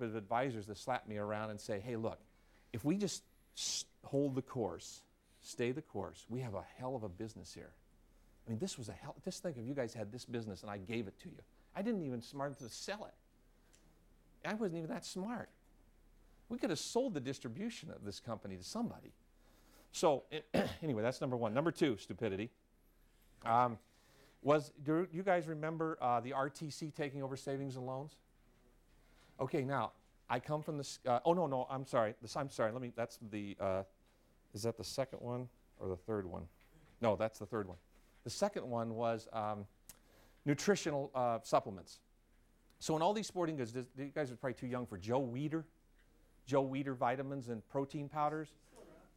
of advisors that slap me around and say, hey, look, if we just hold the course, stay the course, we have a hell of a business here. I mean, this was a hell, just think if you guys had this business and I gave it to you. I didn't even smart enough to sell it. I wasn't even that smart. We could have sold the distribution of this company to somebody. So anyway, that's number one. Number two, stupidity. Do you guys remember the RTC taking over savings and loans? Okay, now, I come from the, I'm sorry, that's the, is that the second one or the third one? No, that's the third one. The second one was nutritional supplements. So in all these sporting goods, you guys are probably too young for Joe Weider vitamins and protein powders.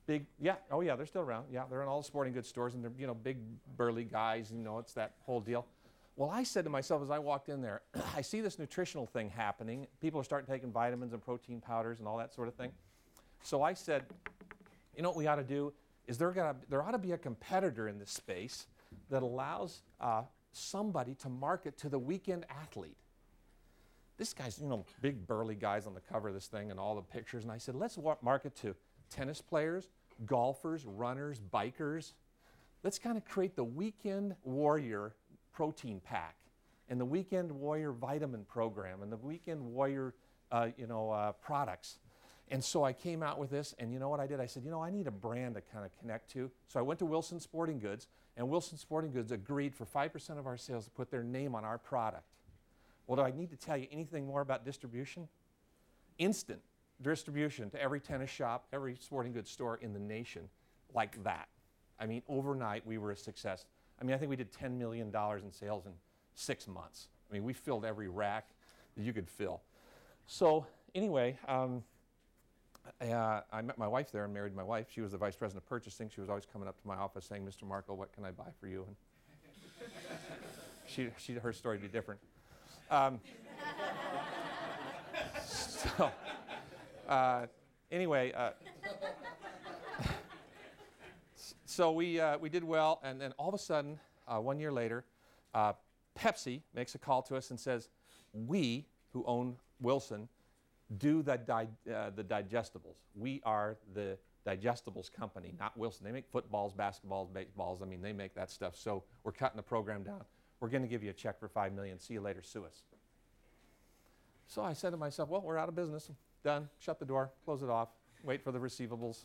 Big, yeah, oh yeah, they're still around. Yeah, they're in all the sporting goods stores, and they're big burly guys. It's that whole deal. Well, I said to myself as I walked in there, I see this nutritional thing happening. People are starting taking vitamins and protein powders and all that sort of thing. So I said, you know what we ought to do is there ought to be a competitor in this space that allows somebody to market to the weekend athlete. This guy's, big burly guys on the cover of this thing and all the pictures. And I said, let's market to tennis players, golfers, runners, bikers. Let's kind of create the Weekend Warrior protein pack and the Weekend Warrior vitamin program and the Weekend Warrior, products. And so I came out with this, and you know what I did? I said, I need a brand to kind of connect to. So I went to Wilson Sporting Goods, and Wilson Sporting Goods agreed for 5% of our sales to put their name on our product. Well, do I need to tell you anything more about distribution? Instant distribution to every tennis shop, every sporting goods store in the nation, like that. I mean, overnight we were a success. I mean, I think we did $10 million in sales in 6 months. I mean, we filled every rack that you could fill. So anyway, I met my wife there and married my wife. She was the vice president of purchasing. She was always coming up to my office saying, Mr. Markle, what can I buy for you? And her story would be different. So we did well, and then all of a sudden, 1 year later, Pepsi makes a call to us and says, we, who own Wilson, do the digestibles. We are the digestibles company, not Wilson. They make footballs, basketballs, baseballs. I mean, they make that stuff. So we're cutting the program down. We're going to give you a check for $5 million. See you later, sue us. So I said to myself, well, we're out of business. Done. Shut the door. Close it off. Wait for the receivables.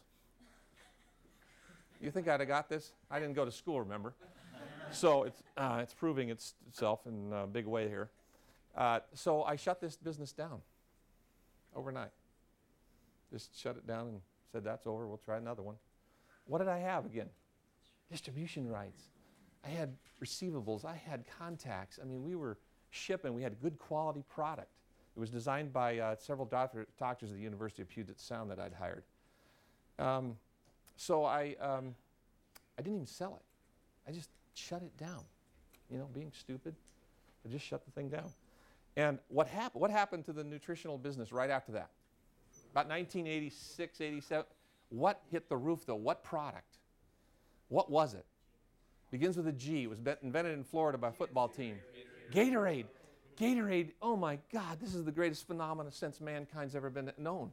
You think I'd have got this? I didn't go to school, remember? So it's proving itself in a big way here. So I shut this business down overnight. Just shut it down and said, that's over. We'll try another one. What did I have again? Distribution rights. I had receivables. I had contacts. I mean, we were shipping. We had good quality product. It was designed by several doctors at the University of Puget Sound that I'd hired. So I didn't even sell it. I just shut it down. Being stupid, I just shut the thing down. And what happened to the nutritional business right after that? About 1986, 87. What hit the roof though? What product? What was it? Begins with a G. It was invented in Florida by a football team. Gatorade. Gatorade, oh my God, this is the greatest phenomenon since mankind's ever been known.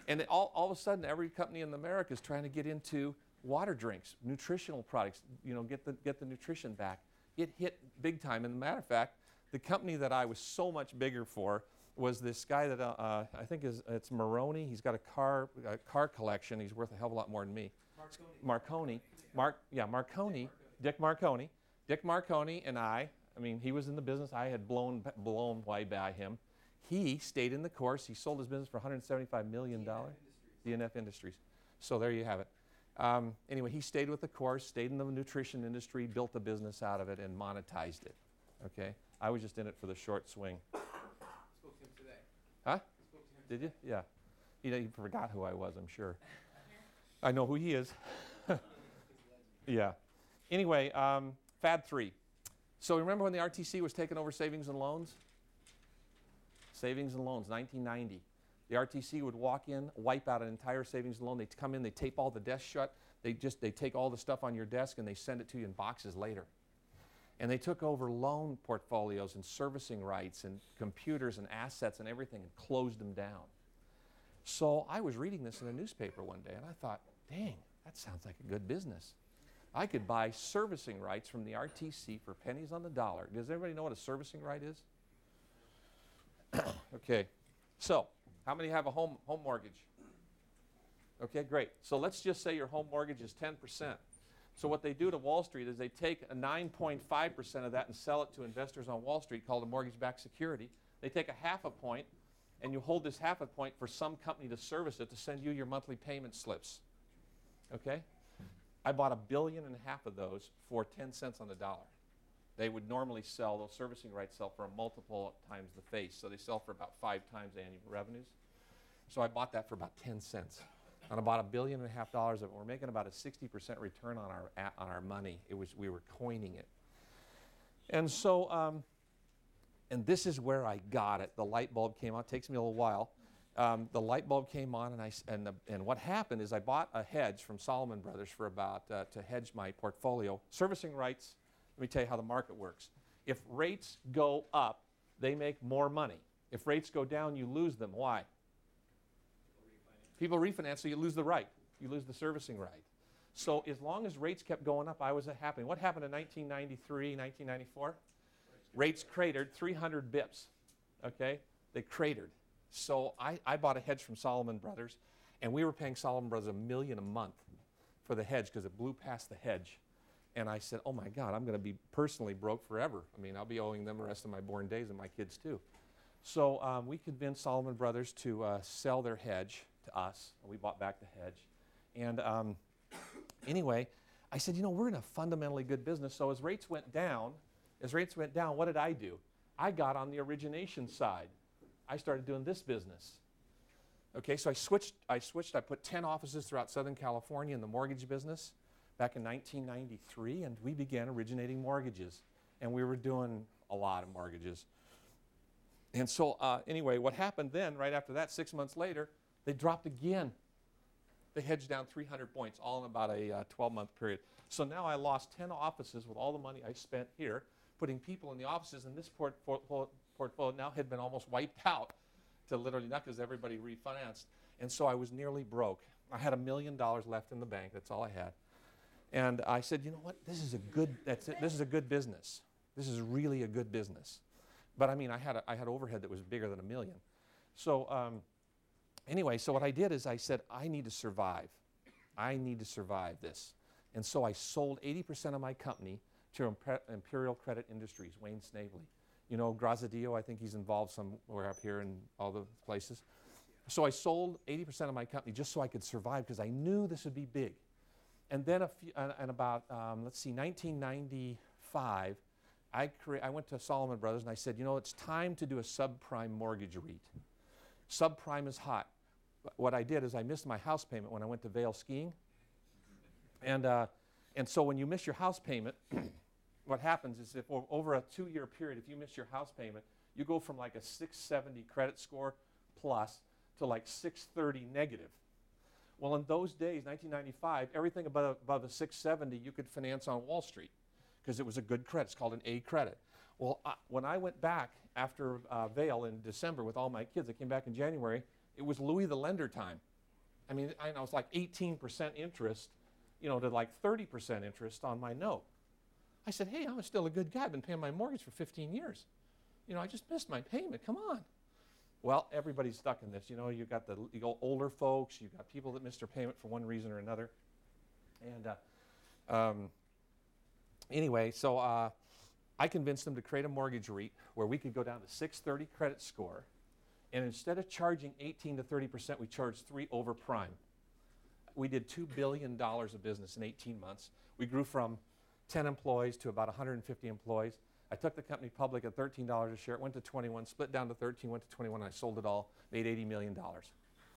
And all of a sudden, every company in America is trying to get into water drinks, nutritional products, get the nutrition back. It hit big time. And as a matter of fact, the company that I was so much bigger for was this guy that I think it's Maroney. He's got a car collection. He's worth a hell of a lot more than me. Marconi. Dick Marconi. Dick Marconi and I mean, he was in the business. I had blown way by him. He stayed in the course. He sold his business for $175 million. DNF Industries. So there you have it. Anyway, he stayed with the course, stayed in the nutrition industry, built a business out of it, and monetized it. Okay? I was just in it for the short swing. Spoke to him today. Huh? Spoke to him today. Did you? Yeah. He forgot who I was, I'm sure. I know who he is. Yeah. Anyway, Fad 3. So remember when the RTC was taking over savings and loans? Savings and loans, 1990. The RTC would walk in, wipe out an entire savings and loan. They'd come in, they tape all the desks shut. They take all the stuff on your desk and they send it to you in boxes later. And they took over loan portfolios and servicing rights and computers and assets and everything and closed them down. So I was reading this in a newspaper one day, and I thought, dang, that sounds like a good business. I could buy servicing rights from the RTC for pennies on the dollar. Does everybody know what a servicing right is? Okay, so how many have a home mortgage? Okay, great. So let's just say your home mortgage is 10%. So what they do to Wall Street is they take a 9.5% of that and sell it to investors on Wall Street called a mortgage-backed security. They take a half a point, and you hold this half a point for some company to service it to send you your monthly payment slips. Okay? I bought 1.5 billion of those for 10 cents on the dollar. They would normally sell, those servicing rights sell for a multiple times the face. So they sell for about 5 times annual revenues. So I bought that for about 10 cents. And I bought $1.5 billion of it. We're making about a 60% return on our money. We were coining it. And so, and this is where I got it. The light bulb came on. It takes me a little while. The light bulb came on, and what happened is I bought a hedge from Salomon Brothers for about to hedge my portfolio. Servicing rights. Let me tell you how the market works. If rates go up, they make more money. If rates go down, you lose them. Why? People refinance, so you lose the right. You lose the servicing right. So as long as rates kept going up, I was happy. What happened in 1993, 1994? Rates cratered 300 bips. Okay? They cratered. So I bought a hedge from Salomon Brothers, and we were paying Salomon Brothers $1 million a month for the hedge because it blew past the hedge. And I said, oh my God, I'm going to be personally broke forever. I mean, I'll be owing them the rest of my born days and my kids too. So we convinced Salomon Brothers to sell their hedge to us, and we bought back the hedge. And anyway, I said, you know, we're in a fundamentally good business. So as rates went down, what did I do? I got on the origination side. I started doing this business. Okay, so I switched. I put 10 offices throughout Southern California in the mortgage business back in 1993, and we began originating mortgages. And we were doing a lot of mortgages. And so anyway, what happened then, right after that, 6 months later, they dropped again. They hedged down 300 points, all in about a 12-month period. So now I lost 10 offices with all the money I spent here, putting people in the offices, and this portfolio now had been almost wiped out to literally not because everybody refinanced. And so I was nearly broke. I had $1 million left in the bank. That's all I had. And I said, you know what? This is a good business. This is really a good business. But I mean, I had overhead that was bigger than $1 million. So anyway, so what I did is I said, I need to survive. I need to survive this. And so I sold 80% of my company to Imperial Credit Industries, Wayne Snavely. You know, Grazadillo, I think he's involved somewhere up here in all the places. So I sold 80% of my company just so I could survive because I knew this would be big. And then about 1995, I went to Salomon Brothers and I said, you know, it's time to do a subprime mortgage REIT. Subprime is hot. What I did is I missed my house payment when I went to Vail skiing. And so when you miss your house payment, what happens is if over a 2-year period, if you miss your house payment, you go from like a 670 credit score plus to like 630 negative. Well, in those days, 1995, everything above a 670 you could finance on Wall Street because it was a good credit. It's called an A credit. Well, when I went back after Vail in December with all my kids, I came back in January, it was Louis the Lender time. I mean, I was like 18% interest, you know, to like 30% interest on my note. I said, hey, I'm still a good guy. I've been paying my mortgage for 15 years. You know, I just missed my payment. Come on. Well, everybody's stuck in this. You know, you got older folks. You got people that missed their payment for one reason or another. And anyway, so I convinced them to create a mortgage REIT where we could go down to 630 credit score. And instead of charging 18 to 30%, we charged 3 over prime. We did $2 billion of business in 18 months. We grew from 10 employees to about 150 employees. I took the company public at $13 a share. It went to 21, split down to 13, went to 21. I sold it all, made $80 million.